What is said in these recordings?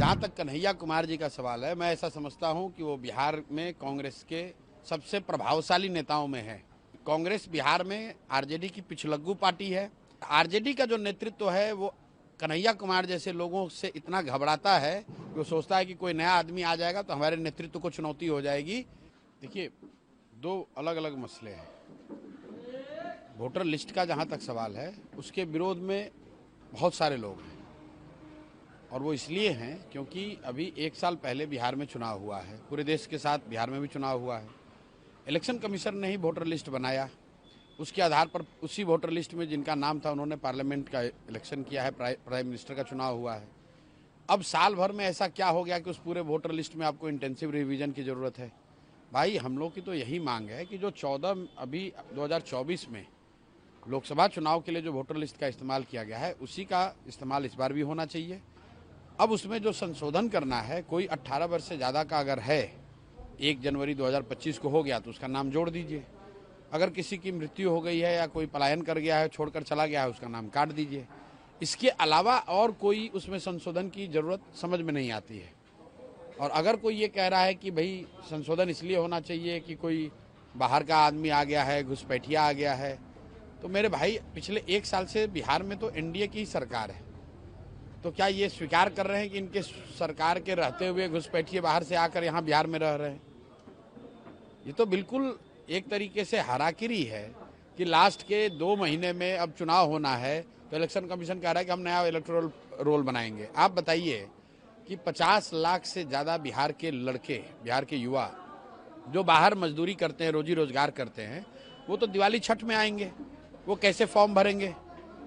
जहाँ तक कन्हैया कुमार जी का सवाल है, मैं ऐसा समझता हूँ कि वो बिहार में कांग्रेस के सबसे प्रभावशाली नेताओं में है। कांग्रेस बिहार में आरजेडी की पिछलग्गू पार्टी है। आरजेडी का जो नेतृत्व है वो कन्हैया कुमार जैसे लोगों से इतना घबराता है कि वो सोचता है कि कोई नया आदमी आ जाएगा तो हमारे नेतृत्व को चुनौती हो जाएगी। देखिए, दो अलग अलग मसले हैं। वोटर लिस्ट का जहाँ तक सवाल है, उसके विरोध में बहुत सारे लोग हैं और वो इसलिए हैं क्योंकि अभी 1 साल पहले बिहार में चुनाव हुआ है। पूरे देश के साथ बिहार में भी चुनाव हुआ है। इलेक्शन कमीशन ने ही वोटर लिस्ट बनाया। उसके आधार पर उसी वोटर लिस्ट में जिनका नाम था उन्होंने पार्लियामेंट का इलेक्शन किया है, प्राइम मिनिस्टर का चुनाव हुआ है। अब साल भर में ऐसा क्या हो गया कि उस पूरे वोटर लिस्ट में आपको इंटेंसिव रिवीजन की ज़रूरत है? भाई, हम लोग की तो यही मांग है कि जो 14 अभी 2024 में लोकसभा चुनाव के लिए जो वोटर लिस्ट का इस्तेमाल किया गया है, उसी का इस्तेमाल इस बार भी होना चाहिए। अब उसमें जो संशोधन करना है, कोई 18 वर्ष से ज़्यादा का अगर है, 1 जनवरी 2025 को हो गया तो उसका नाम जोड़ दीजिए। अगर किसी की मृत्यु हो गई है या कोई पलायन कर गया है, छोड़कर चला गया है, उसका नाम काट दीजिए। इसके अलावा और कोई उसमें संशोधन की ज़रूरत समझ में नहीं आती है। और अगर कोई ये कह रहा है कि भाई संशोधन इसलिए होना चाहिए कि कोई बाहर का आदमी आ गया है, घुसपैठिया आ गया है, तो मेरे भाई पिछले 1 साल से बिहार में तो एनडीए की ही सरकार है। तो क्या ये स्वीकार कर रहे हैं कि इनके सरकार के रहते हुए घुसपैठिए बाहर से आकर यहाँ बिहार में रह रहे हैं? ये तो बिल्कुल एक तरीके से हाराकिरी है कि लास्ट के 2 महीने में अब चुनाव होना है तो इलेक्शन कमीशन कह रहा है कि हम नया इलेक्टोरल रोल बनाएंगे। आप बताइए कि 50 लाख से ज़्यादा बिहार के लड़के, बिहार के युवा जो बाहर मजदूरी करते हैं, रोजी रोजगार करते हैं, वो तो दिवाली छठ में आएंगे। वो कैसे फॉर्म भरेंगे?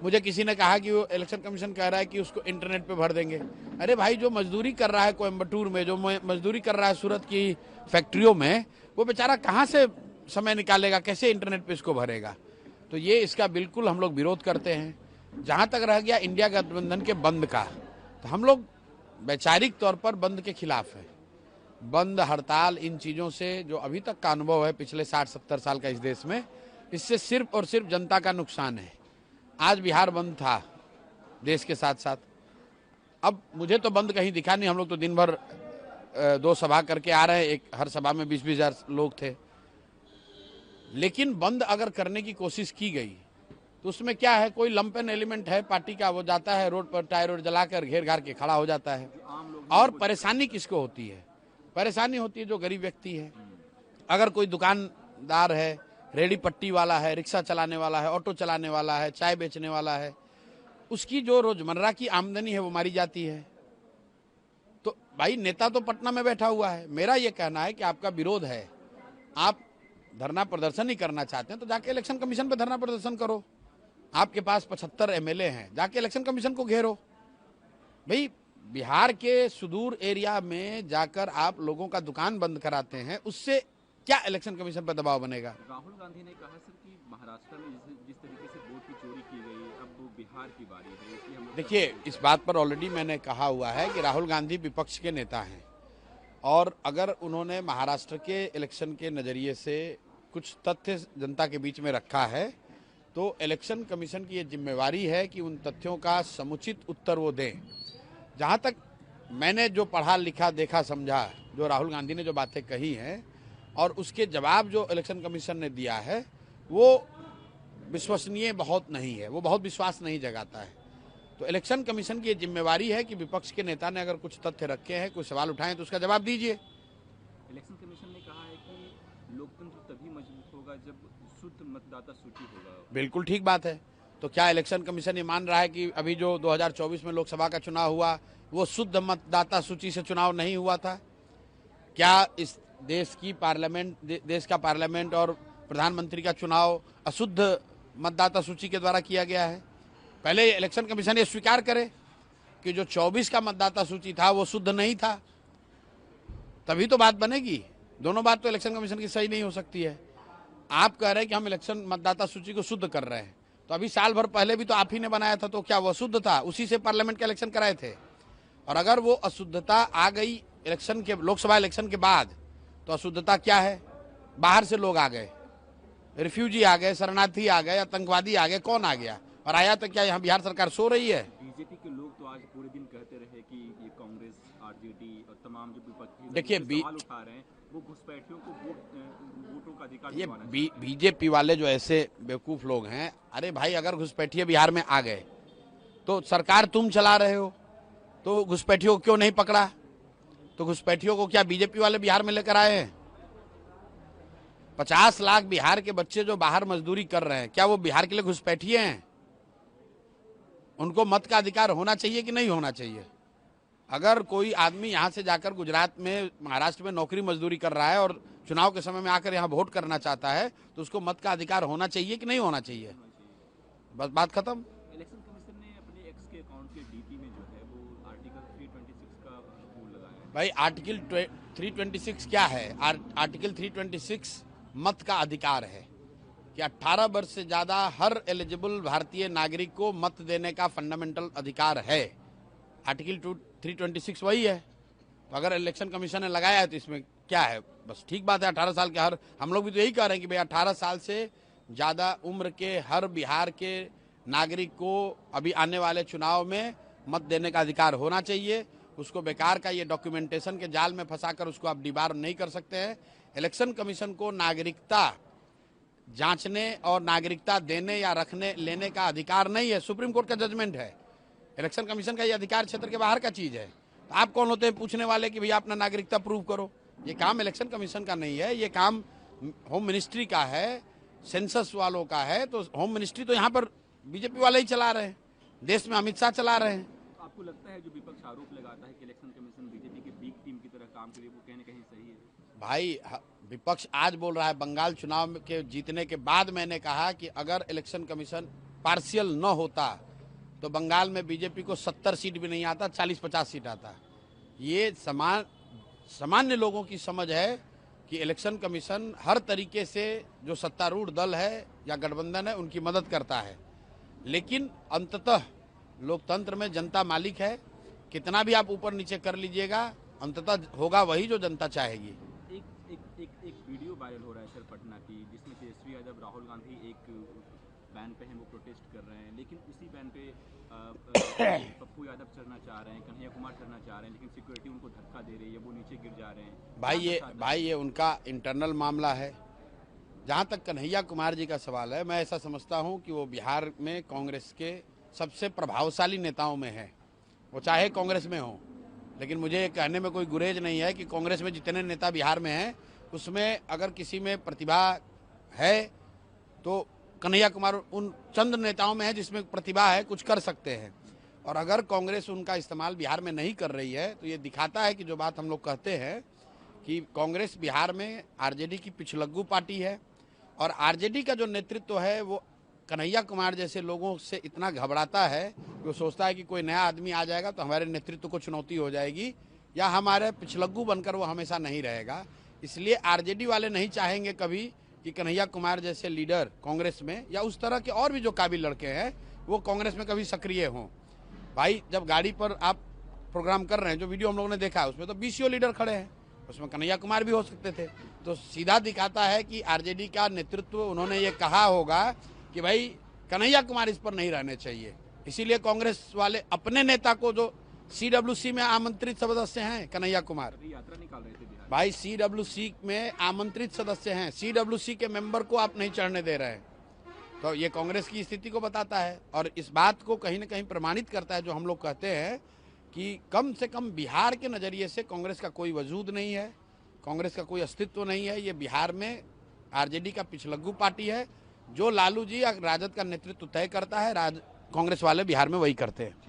मुझे किसी ने कहा कि वो इलेक्शन कमीशन कह रहा है कि उसको इंटरनेट पे भर देंगे। अरे भाई, जो मजदूरी कर रहा है कोयम्बटूर में, जो मजदूरी कर रहा है सूरत की फैक्ट्रियों में, वो बेचारा कहाँ से समय निकालेगा, कैसे इंटरनेट पे इसको भरेगा? तो ये इसका बिल्कुल हम लोग विरोध करते हैं। जहाँ तक रह गया इंडिया गठबंधन के बंद का, तो हम लोग वैचारिक तौर पर बंद के खिलाफ है। बंद, हड़ताल, इन चीज़ों से जो अभी तक का अनुभव है पिछले 60-70 साल का इस देश में, इससे सिर्फ और सिर्फ जनता का नुकसान है। आज बिहार बंद था देश के साथ साथ। अब मुझे तो बंद कहीं दिखा नहीं। हम लोग तो दिन भर 2 सभा करके आ रहे हैं। एक हर सभा में 20-20 हज़ार लोग थे। लेकिन बंद अगर करने की कोशिश की गई तो उसमें क्या है, कोई लंपेन एलिमेंट है पार्टी का, वो जाता है रोड पर टायर रोड जलाकर घेर घार के खड़ा हो जाता है। और परेशानी किसको होती है? परेशानी होती है जो गरीब व्यक्ति है। अगर कोई दुकानदार है, रेडी पट्टी वाला है, रिक्शा चलाने वाला है, ऑटो चलाने वाला है, चाय बेचने वाला है, उसकी जो रोजमर्रा की आमदनी है वो मारी जाती है। तो भाई, नेता तो पटना में बैठा हुआ है। मेरा ये कहना है कि आपका विरोध है, आप धरना प्रदर्शन ही करना चाहते हैं तो जाके इलेक्शन कमीशन पे धरना प्रदर्शन करो। आपके पास 75 एमएलए हैं, जाके इलेक्शन कमीशन को घेरो। भाई, बिहार के सुदूर एरिया में जाकर आप लोगों का दुकान बंद कराते हैं, उससे क्या इलेक्शन कमीशन पर दबाव बनेगा? राहुल गांधी ने कहा सर कि महाराष्ट्र में जिस तरीके से वोट की चोरी की गई, अब वो बिहार की बारी है, इसलिए हम। देखिए, इस बात पर ऑलरेडी मैंने कहा हुआ है कि राहुल गांधी विपक्ष के नेता हैं और अगर उन्होंने महाराष्ट्र के इलेक्शन के नज़रिए से कुछ तथ्य जनता के बीच में रखा है तो इलेक्शन कमीशन की ये जिम्मेवारी है कि उन तथ्यों का समुचित उत्तर वो दें। जहाँ तक मैंने जो पढ़ा लिखा, देखा, समझा, जो राहुल गांधी ने जो बातें कही हैं और उसके जवाब जो इलेक्शन कमीशन ने दिया है, वो विश्वसनीय बहुत नहीं है, वो बहुत विश्वास नहीं जगाता है। तो इलेक्शन कमीशन की ये जिम्मेवारी है कि विपक्ष के नेता ने अगर कुछ तथ्य रखे हैं, कुछ सवाल उठाए तो उसका जवाब दीजिए। इलेक्शन कमीशन ने कहा है कि लोकतंत्र तभी मजबूत होगा जब शुद्ध मतदाता सूची होगा। बिल्कुल ठीक बात है। तो क्या इलेक्शन कमीशन ये मान रहा है कि अभी जो 2024 में लोकसभा का चुनाव हुआ वो शुद्ध मतदाता सूची से चुनाव नहीं हुआ था? क्या इस देश की पार्लियामेंट, देश का पार्लियामेंट और प्रधानमंत्री का चुनाव अशुद्ध मतदाता सूची के द्वारा किया गया है? पहले इलेक्शन कमीशन ये स्वीकार करे कि जो 24 का मतदाता सूची था वो शुद्ध नहीं था, तभी तो बात बनेगी। दोनों बात तो इलेक्शन कमीशन की सही नहीं हो सकती है। आप कह रहे हैं कि हम इलेक्शन मतदाता सूची को शुद्ध कर रहे हैं, तो अभी साल भर पहले भी तो आप ही ने बनाया था, तो क्या वो शुद्ध था? उसी से पार्लियामेंट के इलेक्शन कराए थे। और अगर वो अशुद्धता आ गई इलेक्शन के, लोकसभा इलेक्शन के बाद, तो अशुद्धता क्या है? बाहर से लोग आ गए, रिफ्यूजी आ गए, शरणार्थी आ गए, आतंकवादी आ गए, कौन आ गया? और आया तो क्या यहाँ बिहार सरकार सो रही है? बीजेपी के लोग तो आज पूरे दिन कहते रहे कि ये कांग्रेस आरजेडी और तमाम जो विपक्षी देखिए, सवाल उठा रहे हैं वो घुसपैठियों को वोटों का अधिकार ये दिलवाना चाहिए। बीजेपी वाले जो ऐसे बेवकूफ लोग हैं, अरे भाई अगर घुसपैठिए बिहार में आ गए तो सरकार तुम चला रहे हो, तो घुसपैठियों को क्यों नहीं पकड़ा? तो घुसपैठियों को क्या बीजेपी वाले बिहार में लेकर आए हैं? 50 लाख बिहार के बच्चे जो बाहर मजदूरी कर रहे हैं, क्या वो बिहार के लिए घुसपैठिए हैं? उनको मत का अधिकार होना चाहिए कि नहीं होना चाहिए? अगर कोई आदमी यहाँ से जाकर गुजरात में, महाराष्ट्र में नौकरी मजदूरी कर रहा है और चुनाव के समय में आकर यहाँ वोट करना चाहता है, तो उसको मत का अधिकार होना चाहिए कि नहीं होना चाहिए? बस बात खत्म। इलेक्शन कमीशन ने अपने एक्स के अकाउंट के डीपी में जो है वो आर्टिकल 326 का रूल लगाया है। भाई आर्टिकल 326 क्या है? आर्टिकल 326 मत का अधिकार है कि 18 वर्ष से ज्यादा हर एलिजिबल भारतीय नागरिक को मत देने का फंडामेंटल अधिकार है। आर्टिकल 326 वही है। तो अगर इलेक्शन कमीशन ने लगाया है तो इसमें क्या है? बस ठीक बात है, 18 साल के हर, हम लोग भी तो यही कह रहे हैं कि भाई 18 साल से ज्यादा उम्र के हर बिहार के नागरिक को अभी आने वाले चुनाव में मत देने का अधिकार होना चाहिए। उसको बेकार का ये डॉक्यूमेंटेशन के जाल में फंसाकर उसको आप डिबार नहीं कर सकते हैं। इलेक्शन कमीशन को नागरिकता जांचने और नागरिकता देने या रखने लेने का अधिकार नहीं है। सुप्रीम कोर्ट का जजमेंट है। इलेक्शन कमीशन का ये अधिकार क्षेत्र के बाहर का चीज है। तो आप कौन होते हैं पूछने वाले कि भैया अपना नागरिकता प्रूव करो? ये काम इलेक्शन कमीशन का नहीं है, ये काम होम मिनिस्ट्री का है, सेंसस वालों का है। तो होम मिनिस्ट्री तो यहाँ पर बीजेपी वाले ही चला रहे हैं, देश में अमित शाह चला रहे हैं। तो आपको लगता है जो विपक्ष आरोप लगाता है कि इलेक्शन कमीशन बीजेपी की बी टीम की तरह काम करे, वो कहीं ना कहीं सही है? भाई विपक्ष आज बोल रहा है, बंगाल चुनाव के जीतने के बाद मैंने कहा कि अगर इलेक्शन कमीशन पार्शियल न होता तो बंगाल में बीजेपी को 70 सीट भी नहीं आता, 40-50 सीट आता। ये सामान्य लोगों की समझ है कि इलेक्शन कमीशन हर तरीके से जो सत्तारूढ़ दल है या गठबंधन है उनकी मदद करता है, लेकिन अंततः लोकतंत्र में जनता मालिक है। कितना भी आप ऊपर नीचे कर लीजिएगा, अंततः होगा वही जो जनता चाहेगी। एक वीडियो वायरल हो रहा है सर पटना की, जिसमें तेजस्वी यादव, राहुल गांधी एक बैन पे हैं, वो प्रोटेस्ट कर रहे हैं, लेकिन उसी बैन पे पप्पू यादव चढ़ना चाह रहे हैं, कन्हैया कुमार चढ़ना चाह रहे हैं, लेकिन सिक्योरिटी उनको धक्का दे रही है, वो नीचे गिर जा रहे हैं। भाई ये उनका इंटरनल मामला है। जहाँ तक कन्हैया कुमार जी का सवाल है, मैं ऐसा समझता हूँ कि वो बिहार में कांग्रेस के सबसे प्रभावशाली नेताओं में है, वो चाहे कांग्रेस में हो। लेकिन मुझे ये कहने में कोई गुरेज नहीं है कि कांग्रेस में जितने नेता बिहार में हैं उसमें अगर किसी में प्रतिभा है तो कन्हैया कुमार उन चंद नेताओं में है जिसमें प्रतिभा है, कुछ कर सकते हैं। और अगर कांग्रेस उनका इस्तेमाल बिहार में नहीं कर रही है तो ये दिखाता है कि जो बात हम लोग कहते हैं कि कांग्रेस बिहार में आरजेडी की पिछलग्गू पार्टी है, और आरजेडी का जो नेतृत्व है वो कन्हैया कुमार जैसे लोगों से इतना घबराता है कि वो सोचता है कि कोई नया आदमी आ जाएगा तो हमारे नेतृत्व को चुनौती हो जाएगी या हमारे पिछलग्गू बनकर वो हमेशा नहीं रहेगा। इसलिए आरजेडी वाले नहीं चाहेंगे कभी कि कन्हैया कुमार जैसे लीडर कांग्रेस में या उस तरह के और भी जो काबिल लड़के हैं वो कांग्रेस में कभी सक्रिय हों। भाई जब गाड़ी पर आप प्रोग्राम कर रहे हैं, जो वीडियो हम लोगों ने देखा है उसमें तो बीसीओ लीडर खड़े हैं, उसमें कन्हैया कुमार भी हो सकते थे। तो सीधा दिखाता है कि आरजेडी का नेतृत्व, उन्होंने ये कहा होगा कि भाई कन्हैया कुमार इस पर नहीं रहने चाहिए। इसीलिए कांग्रेस वाले अपने नेता को, जो सीडब्ल्यूसी में आमंत्रित सदस्य हैं कन्हैया कुमार, यात्रा निकाल रहे थे बिहार। भाई सीडब्ल्यूसी में आमंत्रित सदस्य हैं, सीडब्ल्यूसी के मेंबर को आप नहीं चढ़ने दे रहे हैं। तो ये कांग्रेस की स्थिति को बताता है और इस बात को कहीं ना कहीं प्रमाणित करता है जो हम लोग कहते हैं कि कम से कम बिहार के नज़रिए से कांग्रेस का कोई वजूद नहीं है, कांग्रेस का कोई अस्तित्व नहीं है। ये बिहार में आरजेडी का पिछलग्गू पार्टी है। जो लालू जी या राजद का नेतृत्व तय करता है, कांग्रेस वाले बिहार में वही करते हैं।